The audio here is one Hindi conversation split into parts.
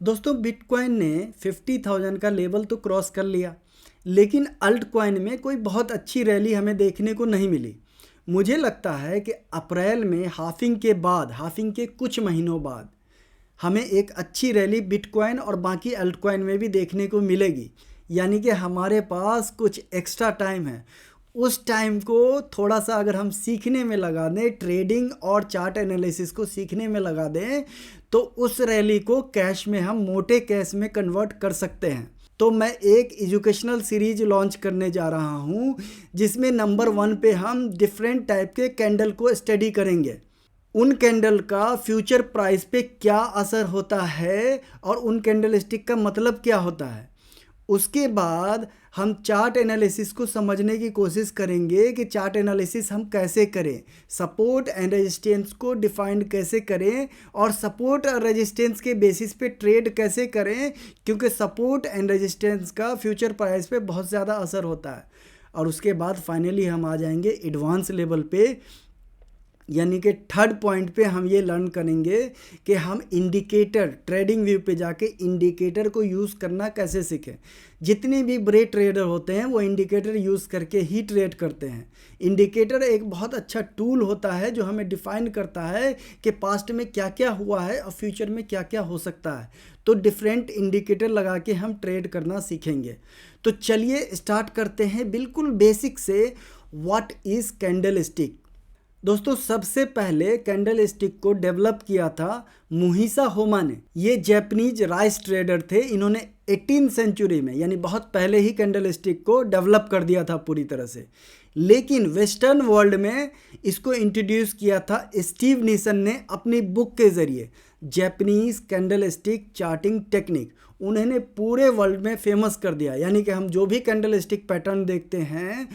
दोस्तों बिटकॉइन ने 50,000 का लेवल तो क्रॉस कर लिया, लेकिन अल्ट कॉइन में कोई बहुत अच्छी रैली हमें देखने को नहीं मिली। मुझे लगता है कि अप्रैल में हाफिंग के कुछ महीनों बाद हमें एक अच्छी रैली बिटकॉइन और बाकी अल्ट कॉइन में भी देखने को मिलेगी। यानी कि हमारे पास कुछ एक्स्ट्रा टाइम है। उस टाइम को थोड़ा सा अगर हम सीखने में लगा दें, ट्रेडिंग और चार्ट एनालिसिस को सीखने में लगा दें, तो उस रैली को कैश में हम मोटे कैश में कन्वर्ट कर सकते हैं। तो मैं एक एजुकेशनल सीरीज लॉन्च करने जा रहा हूं, जिसमें नंबर 1 पे हम डिफरेंट टाइप के कैंडल को स्टडी करेंगे। उन कैंडल का फ्यूचर प्राइस पे क्या असर होता है और उन कैंडल स्टिक का मतलब क्या होता है। उसके बाद हम चार्ट एनालिसिस को समझने की कोशिश करेंगे कि चार्ट एनालिसिस हम कैसे करें, सपोर्ट एंड रेजिस्टेंस को डिफाइन कैसे करें और सपोर्ट और रेजिस्टेंस के बेसिस पे ट्रेड कैसे करें, क्योंकि सपोर्ट एंड रेजिस्टेंस का फ्यूचर प्राइस पे बहुत ज़्यादा असर होता है। और उसके बाद फाइनली हम आ जाएंगे एडवांस लेवल पे, यानी कि थर्ड पॉइंट पे हम ये लर्न करेंगे कि हम इंडिकेटर, ट्रेडिंग व्यू पे जाके इंडिकेटर को यूज़ करना कैसे सीखें। जितने भी बड़े ट्रेडर होते हैं वो इंडिकेटर यूज़ करके ही ट्रेड करते हैं। इंडिकेटर एक बहुत अच्छा टूल होता है जो हमें डिफाइन करता है कि पास्ट में क्या क्या हुआ है और फ्यूचर में क्या क्या हो सकता है। तो डिफरेंट इंडिकेटर लगा के हम ट्रेड करना सीखेंगे। तो चलिए स्टार्ट करते हैं बिल्कुल बेसिक से। What is candle stick. दोस्तों सबसे पहले कैंडल स्टिक को डेवलप किया था मुहिसा होमा ने। ये जापानीज राइस ट्रेडर थे। इन्होंने 18वीं सेंचुरी में, यानी बहुत पहले ही कैंडल स्टिक को डेवलप कर दिया था पूरी तरह से। लेकिन वेस्टर्न वर्ल्ड में इसको इंट्रोड्यूस किया था स्टीव नीसन ने अपनी बुक के ज़रिए, Japanese candle stick charting technique. उन्होंने पूरे वर्ल्ड में फेमस कर दिया। यानी कि हम जो भी कैंडल स्टिक पैटर्न देखते हैं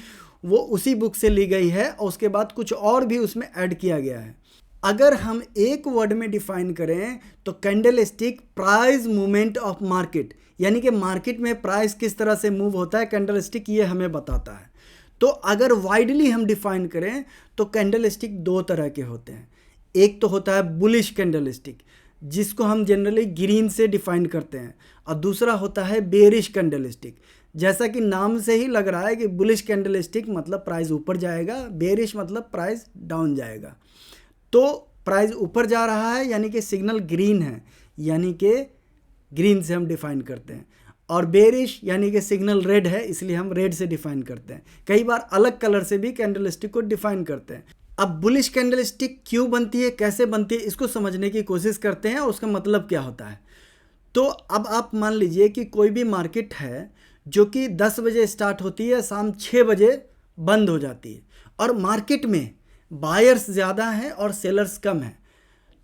वो उसी बुक से ली गई है और उसके बाद कुछ और भी उसमें ऐड किया गया है। अगर हम एक वर्ड में डिफाइन करें तो candle stick price movement of market, यानी कि मार्केट में प्राइस किस तरह से मूव होता है, कैंडल स्टिक ये हमें बताता है। तो अगर वाइडली हम डिफाइन करें तो कैंडल स्टिक दो तरह के होते हैं। एक तो होता है बुलिश कैंडल स्टिक, जिसको हम जनरली ग्रीन से डिफाइन करते हैं, और दूसरा होता है बेरिश कैंडल स्टिक। जैसा कि नाम से ही लग रहा है कि बुलिश कैंडल स्टिक मतलब प्राइस ऊपर जाएगा, बेरिश मतलब प्राइस डाउन जाएगा। तो प्राइस ऊपर जा रहा है यानी कि सिग्नल ग्रीन है, यानी कि ग्रीन से हम डिफाइन करते हैं, और बेरिश यानी कि सिग्नल रेड है, इसलिए हम रेड से डिफाइन करते हैं। कई बार अलग कलर से भी कैंडल स्टिक को डिफाइन करते हैं। अब बुलिश कैंडल स्टिक क्यों बनती है, कैसे बनती है, इसको समझने की कोशिश करते हैं और उसका मतलब क्या होता है। तो अब आप मान लीजिए कि कोई भी मार्केट है जो कि 10 बजे स्टार्ट होती है, शाम 6 बजे बंद हो जाती है, और मार्केट में बायर्स ज़्यादा हैं और सेलर्स कम हैं।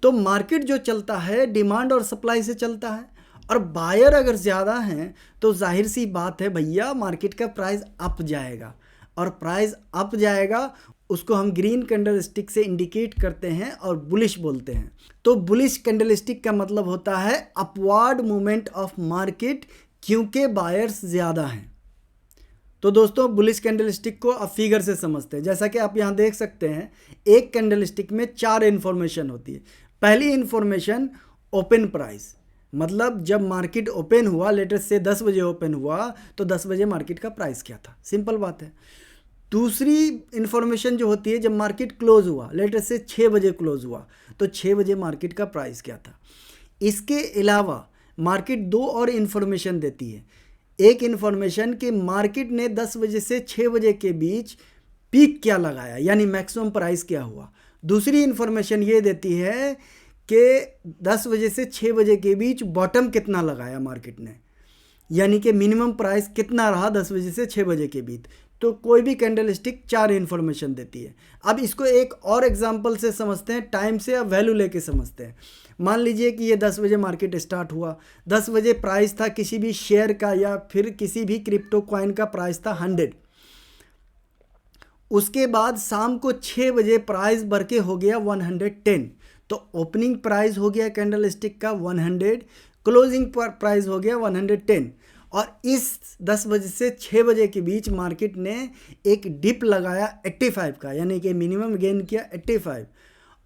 तो मार्केट जो चलता है डिमांड और सप्लाई से चलता है, और बायर अगर ज़्यादा हैं तो जाहिर सी बात है भैया, मार्केट का प्राइस अप जाएगा, और प्राइस अप जाएगा उसको हम ग्रीन कैंडल स्टिक से इंडिकेट करते हैं और बुलिश बोलते हैं। तो बुलिश कैंडल स्टिक का मतलब होता है अपवर्ड मूवमेंट ऑफ मार्केट, क्योंकि बायर्स ज़्यादा हैं। तो दोस्तों बुलिश कैंडल स्टिक को अब फिगर से समझते हैं। जैसा कि आप यहाँ देख सकते हैं, एक कैंडल स्टिक में 4 इन्फॉर्मेशन होती है। पहली इन्फॉर्मेशन ओपन प्राइस, मतलब जब मार्केट ओपन हुआ, लेटेस्ट से 10 बजे ओपन हुआ तो 10 बजे मार्केट का प्राइस क्या था, सिंपल बात है। दूसरी इन्फॉर्मेशन जो होती है जब मार्केट क्लोज हुआ, लेटेस्ट से 6 बजे क्लोज हुआ, तो 6 बजे मार्केट का प्राइस क्या था। इसके अलावा मार्केट 2 और इन्फॉर्मेशन देती है। एक इन्फॉर्मेशन कि मार्केट ने 10 बजे से 6 बजे के बीच पीक क्या लगाया, यानी मैक्सिमम प्राइस क्या हुआ। दूसरी इन्फॉर्मेशन ये देती है कि 10 बजे से 6 बजे के बीच बॉटम कितना लगाया मार्केट ने, यानी कि मिनिमम प्राइस कितना रहा 10 बजे से 6 बजे के बीच। तो कोई भी कैंडल स्टिक 4 इन्फॉर्मेशन देती है। अब इसको एक और एग्जांपल से समझते हैं, टाइम से या वैल्यू लेके समझते हैं। मान लीजिए कि ये 10 बजे मार्केट स्टार्ट हुआ, 10 बजे प्राइस था किसी भी शेयर का या फिर किसी भी क्रिप्टो कॉइन का प्राइस था 100। उसके बाद शाम को 6 बजे प्राइस बढ़ के हो गया 110। तो ओपनिंग प्राइस हो गया कैंडल स्टिक का 100, क्लोजिंग प्राइस हो गया 110, और इस 10 बजे से 6 बजे के बीच मार्केट ने एक डिप लगाया 85 का, यानी कि मिनिमम गेन किया 85,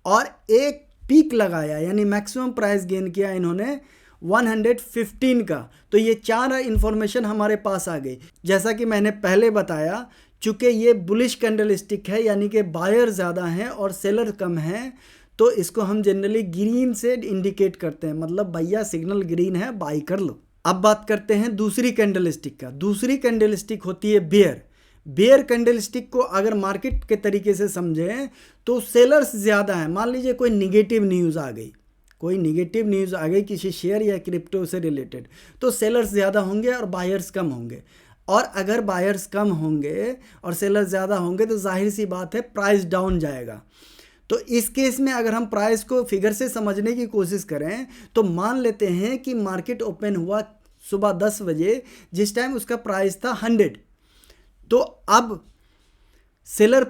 और एक पीक लगाया यानी मैक्सिमम प्राइस गेन किया इन्होंने 115 का। तो ये 4 इन्फॉर्मेशन हमारे पास आ गई। जैसा कि मैंने पहले बताया, चूँकि ये बुलिश कैंडलस्टिक है यानी कि बायर ज़्यादा हैं और सेलर कम हैं, तो इसको हम जनरली ग्रीन से इंडिकेट करते हैं, मतलब भैया सिग्नल ग्रीन है, बाई कर लो। अब बात करते हैं दूसरी कैंडलस्टिक का। दूसरी कैंडलस्टिक होती है बेयर कैंडलस्टिक को अगर मार्केट के तरीके से समझें तो सेलर्स ज़्यादा हैं। मान लीजिए कोई निगेटिव न्यूज़ आ गई किसी शेयर या क्रिप्टो से रिलेटेड, तो सेलर्स ज़्यादा होंगे और बायर्स कम होंगे। और अगर बायर्स कम होंगे और सेलर्स ज़्यादा होंगे तो जाहिर सी बात है प्राइस डाउन जाएगा। तो इस केस में अगर हम प्राइस को फिगर से समझने की कोशिश करें तो मान लेते हैं कि मार्केट ओपन हुआ सुबह 10 बजे, जिस टाइम उसका प्राइस था 100। तो अब सेल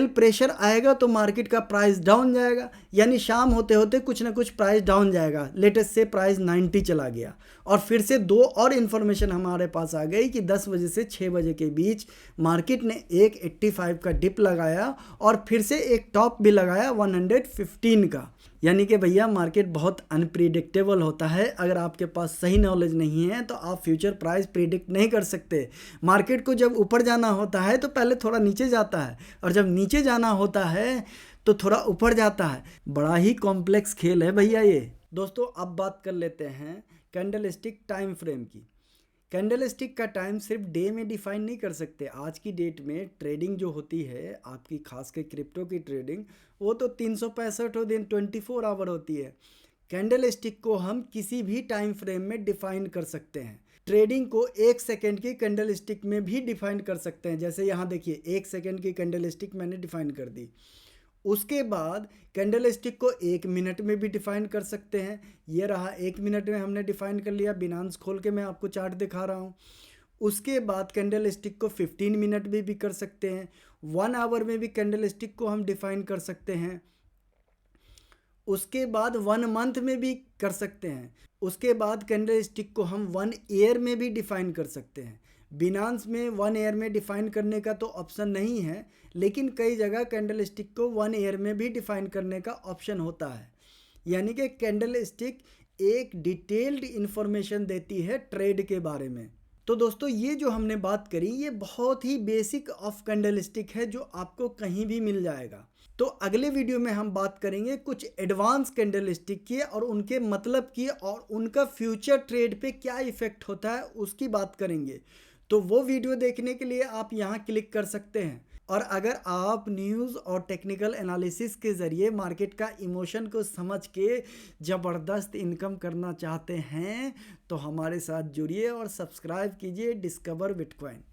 प्रेशर आएगा तो मार्केट का प्राइस डाउन जाएगा, यानी शाम होते होते कुछ ना कुछ प्राइस डाउन जाएगा। लेटेस्ट से प्राइस 90 चला गया और फिर से 2 और इन्फॉर्मेशन हमारे पास आ गई कि 10 बजे से 6 बजे के बीच मार्केट ने एक 85 का डिप लगाया और फिर से एक टॉप भी लगाया 115 का। यानी कि भैया मार्केट बहुत अनप्रिडिक्टेबल होता है। अगर आपके पास सही नॉलेज नहीं है तो आप फ्यूचर प्राइस प्रिडिक्ट नहीं कर सकते। मार्केट को जब ऊपर जाना होता है तो पहले थोड़ा नीचे जाता है, और जब नीचे जाना होता है तो थोड़ा ऊपर जाता है। बड़ा ही कॉम्प्लेक्स खेल है भैया ये। दोस्तों अब बात कर लेते हैं कैंडलस्टिक टाइम फ्रेम की। कैंडलस्टिक का टाइम सिर्फ डे में डिफाइन नहीं कर सकते। आज की डेट में ट्रेडिंग जो होती है आपकी, खास के क्रिप्टो की ट्रेडिंग, वो तो 365 दिन 24 आवर होती है। कैंडलस्टिक को हम किसी भी टाइम फ्रेम में डिफाइन कर सकते हैं। ट्रेडिंग को 1 सेकेंड की कैंडलस्टिक में भी डिफाइन कर सकते हैं। जैसे यहाँ देखिए 1 सेकेंड की कैंडलस्टिक मैंने डिफाइन कर दी। उसके बाद कैंडलस्टिक को 1 मिनट में भी डिफाइन कर सकते हैं। ये रहा 1 मिनट में हमने डिफाइन कर लिया। बिनांस खोल के मैं आपको चार्ट दिखा रहा हूँ। उसके बाद कैंडलस्टिक को 15 मिनट में भी कर सकते हैं। 1 आवर में भी कैंडलस्टिक को हम डिफाइन कर सकते हैं। उसके बाद 1 मंथ में भी कर सकते हैं। उसके बाद कैंडलस्टिक को हम 1 ईयर में भी डिफाइन कर सकते हैं। बिनांस में 1 ईयर में डिफाइन करने का तो ऑप्शन नहीं है, लेकिन कई जगह कैंडलस्टिक को 1 ईयर में भी डिफाइन करने का ऑप्शन होता है। यानी कि कैंडलस्टिक एक डिटेल्ड इन्फॉर्मेशन देती है ट्रेड के बारे में। तो दोस्तों ये जो हमने बात करी ये बहुत ही बेसिक ऑफ कैंडलस्टिक है जो आपको कहीं भी मिल जाएगा। तो अगले वीडियो में हम बात करेंगे कुछ एडवांस कैंडलस्टिक की और उनके मतलब की, और उनका फ्यूचर ट्रेड पे क्या इफेक्ट होता है उसकी बात करेंगे। तो वो वीडियो देखने के लिए आप यहाँ क्लिक कर सकते हैं। और अगर आप न्यूज़ और टेक्निकल एनालिसिस के ज़रिए मार्केट का इमोशन को समझ के ज़बरदस्त इनकम करना चाहते हैं तो हमारे साथ जुड़िए और सब्सक्राइब कीजिए डिस्कवर बिटकॉइन।